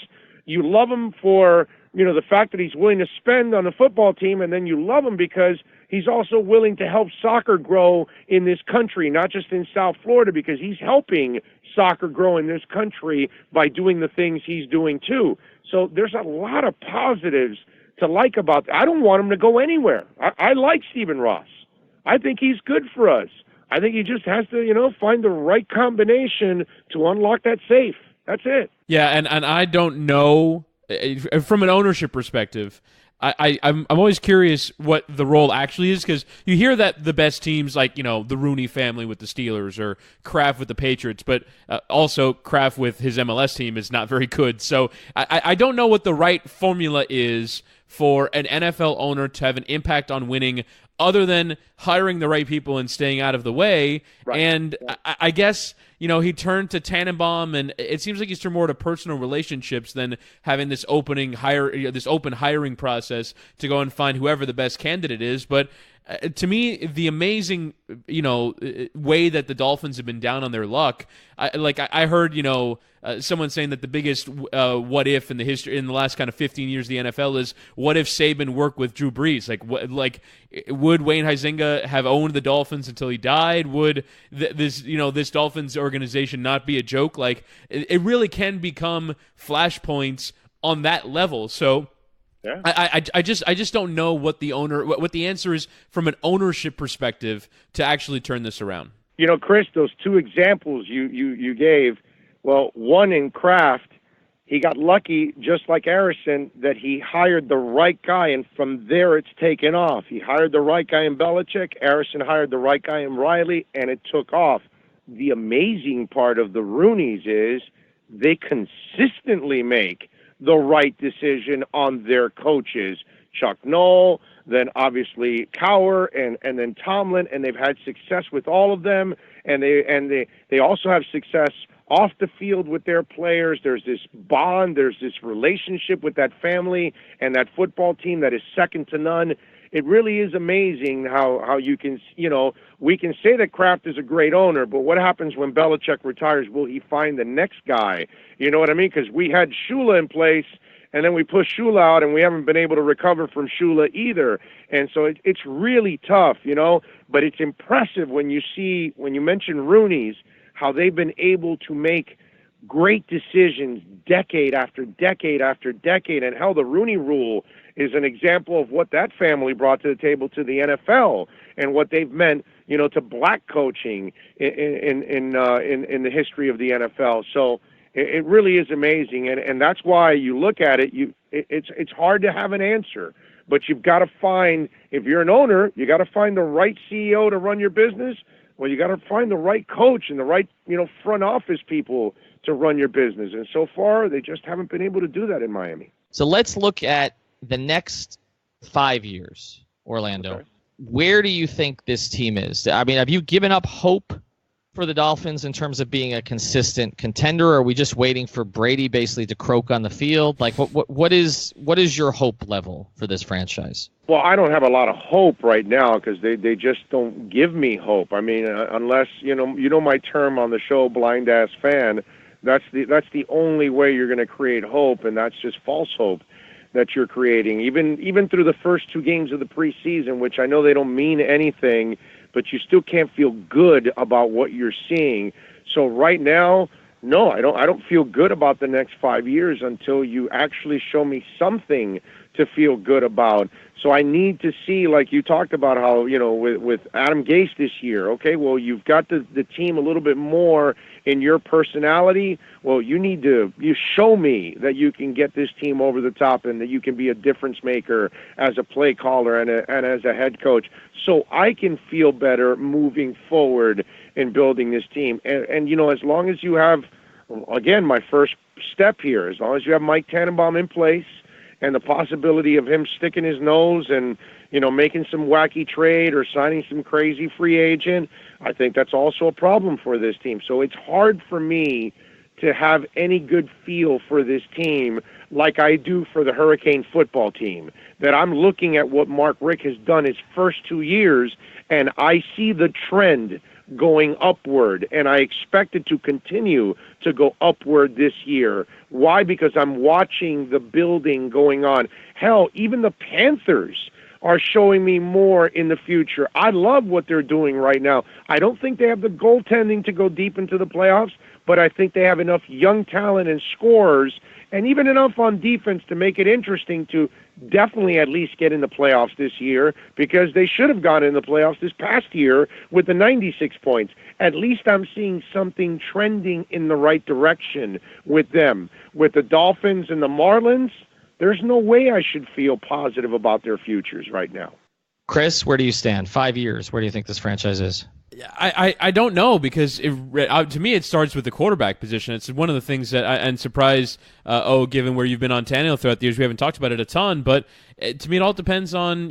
you love him for, the fact that he's willing to spend on the football team, and then you love him because he's also willing to help soccer grow in this country, not just in South Florida, because he's helping soccer grow in this country by doing the things he's doing too. So there's a lot of positives to like about that. I don't want him to go anywhere. I like Stephen Ross. I think he's good for us. I think he just has to, find the right combination to unlock that safe. That's it. Yeah, and I don't know, from an ownership perspective, I'm always curious what the role actually is, because you hear that the best teams, like, the Rooney family with the Steelers or Kraft with the Patriots, but also Kraft with his MLS team is not very good. So I don't know what the right formula is for an NFL owner to have an impact on winning, other than hiring the right people and staying out of the way. Right. And I guess, he turned to Tannenbaum, and it seems like he's turned more to personal relationships than having this open hiring process to go and find whoever the best candidate is. But to me, the amazing, way that the Dolphins have been down on their luck. I heard, someone saying that the biggest what if in the last kind of 15 years of the NFL is, what if Saban worked with Drew Brees? Would Wayne Huizenga have owned the Dolphins until he died? Would this Dolphins organization not be a joke? It really can become flashpoints on that level. So. Yeah. I just don't know what the answer is from an ownership perspective to actually turn this around. Chris, those two examples you gave, well, one in Kraft, he got lucky, just like Harrison, that he hired the right guy, and from there it's taken off. He hired the right guy in Belichick, Harrison hired the right guy in Riley, and it took off. The amazing part of the Rooneys is they consistently make the right decision on their coaches. Chuck Noll, then obviously Cowher, and then Tomlin, and they've had success with all of them, and they also have success off the field with their players. There's this bond, there's this relationship with that family and that football team that is second to none. It really is amazing how you can, we can say that Kraft is a great owner, but what happens when Belichick retires? Will he find the next guy? You know what I mean? Because we had Shula in place, and then we pushed Shula out, and we haven't been able to recover from Shula either. And so it's really tough, but it's impressive when you mention Rooney's, how they've been able to make great decisions decade after decade after decade, and how the Rooney Rule is an example of what that family brought to the table to the NFL and what they've meant, to black coaching in the history of the NFL. So it really is amazing, and that's why you look at it. It's hard to have an answer, but you've got to find, if you're an owner, you got to find the right CEO to run your business. Well, you got to find the right coach and the right, front office people to run your business. And so far, they just haven't been able to do that in Miami. So let's look at the next 5 years, Orlando. Okay. Where do you think this team is? I mean, have you given up hope for the Dolphins in terms of being a consistent contender, or are we just waiting for Brady basically to croak on the field? What is your hope level for this franchise? Well, I don't have a lot of hope right now because they just don't give me hope. I mean, unless my term on the show, blind ass fan. That's the only way you're going to create hope, and that's just false hope that you're creating. Even through the first two games of the preseason, which I know they don't mean anything, but you still can't feel good about what you're seeing. So right now, no, I don't feel good about the next 5 years until you actually show me something to feel good about. So I need to see, like you talked about, how, with Adam Gase this year, okay, well, you've got the team a little bit more in your personality. Well, you show me that you can get this team over the top and that you can be a difference maker as a play caller and as a head coach, so I can feel better moving forward in building this team. And as long as you have, again, my first step here, as long as you have Mike Tannenbaum in place, and the possibility of him sticking his nose and, making some wacky trade or signing some crazy free agent, I think that's also a problem for this team. So it's hard for me to have any good feel for this team like I do for the Hurricane football team, that I'm looking at what Mark Richt has done his first 2 years, and I see the trend going upward, and I expect it to continue to go upward this year. Why? Because I'm watching the building going on. Hell, even the Panthers are showing me more in the future. I love what they're doing right now. I don't think they have the goaltending to go deep into the playoffs, but I think they have enough young talent and scorers and even enough on defense to make it interesting to definitely at least get in the playoffs this year, because they should have gone in the playoffs this past year with the 96 points. At least I'm seeing something trending in the right direction with them. With the Dolphins and the Marlins, there's no way I should feel positive about their futures right now. Chris, where do you stand? 5 years, where do you think this franchise is? I don't know, because to me it starts with the quarterback position. It's one of the things that I'm surprised, given where you've been on Tannehill throughout the years, we haven't talked about it a ton, but to me it all depends on,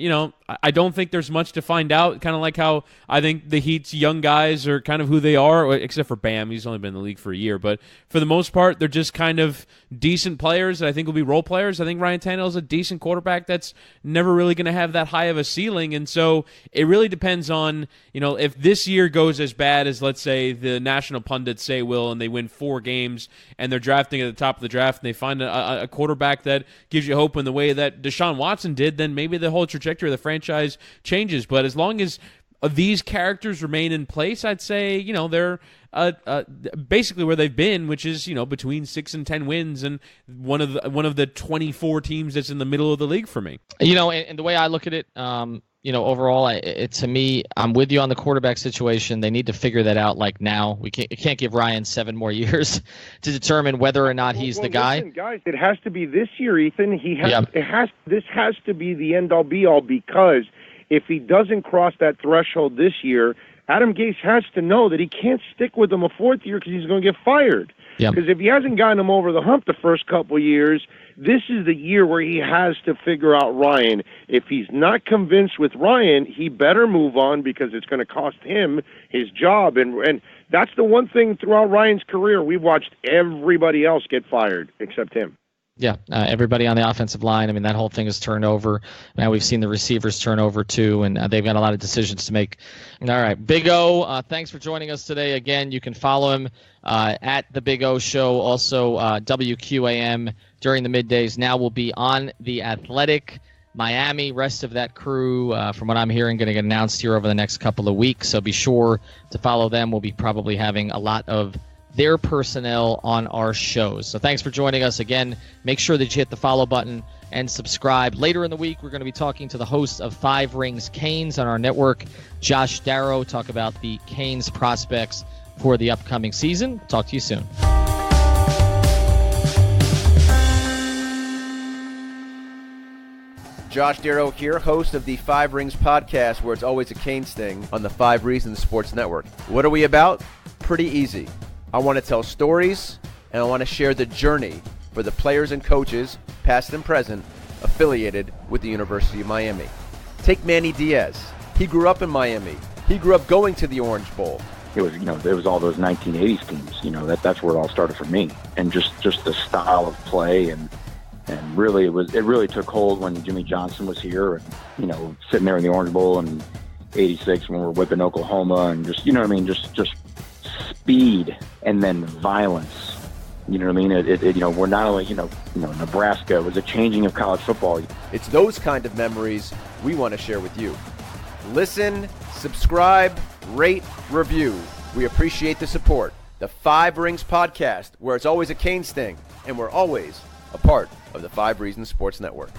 I don't think there's much to find out, kind of like how I think the Heat's young guys are kind of who they are, except for Bam. He's only been in the league for a year, but for the most part, they're just kind of decent players that I think will be role players. I think Ryan Tannehill is a decent quarterback that's never really going to have that high of a ceiling, and so it really depends on, if this year goes as bad as, let's say, the national pundits say will, and they win 4 games, and they're drafting at the top of the draft, and they find a quarterback that gives you hope in the way that Deshaun Watson did, then maybe the whole trajectory of the franchise changes. But as long as these characters remain in place, I'd say, they're basically where they've been, which is, between 6 and 10 wins, and one of the 24 teams that's in the middle of the league for me. And the way I look at it, overall, to me, I'm with you on the quarterback situation. They need to figure that out now. We can't give Ryan 7 more years to determine whether or not he's the guy. Listen, guys, it has to be this year, Ethan. This has to be the end-all be-all, because if he doesn't cross that threshold this year, Adam Gase has to know that he can't stick with him a 4th year, because he's going to get fired. Because if he hasn't gotten him over the hump the first couple of years, this is the year where he has to figure out Ryan. If he's not convinced with Ryan, he better move on, because it's going to cost him his job. And that's the one thing throughout Ryan's career. We've watched everybody else get fired except him. Yeah, everybody on the offensive line. I mean, that whole thing is turned over. Now we've seen the receivers turn over too, and they've got a lot of decisions to make. All right, Big O, thanks for joining us today. Again, you can follow him at The Big O Show, also WQAM during the middays. Now we'll be on The Athletic. Miami, rest of that crew, from what I'm hearing, going to get announced here over the next couple of weeks, so be sure to follow them. We'll be probably having a lot of their personnel on our shows. So thanks for joining us again. Make sure that you hit the follow button and subscribe. Later in the week, we're going to be talking to the host of 5 Rings Canes on our network, Josh Darrow, talk about the Canes prospects for the upcoming season. Talk to you soon. Josh Darrow here, host of the 5 Rings podcast, where it's always a Canes thing on the 5 Reasons Sports Network. What are we about? Pretty easy. I want to tell stories, and I want to share the journey for the players and coaches, past and present, affiliated with the University of Miami. Take Manny Diaz. He grew up in Miami. He grew up going to the Orange Bowl. It was all those 1980s teams. That's where it all started for me, and just the style of play, and really it really took hold when Jimmy Johnson was here, and sitting there in the Orange Bowl in '86 when we were whipping Oklahoma, and just just speed and then violence. We're not only, Nebraska was a changing of college football. It's those kind of memories we want to share with you. Listen, subscribe, rate, review. We appreciate the support. The 5 Rings podcast, where it's always a Canes thing, and we're always a part of the 5 Reasons Sports Network.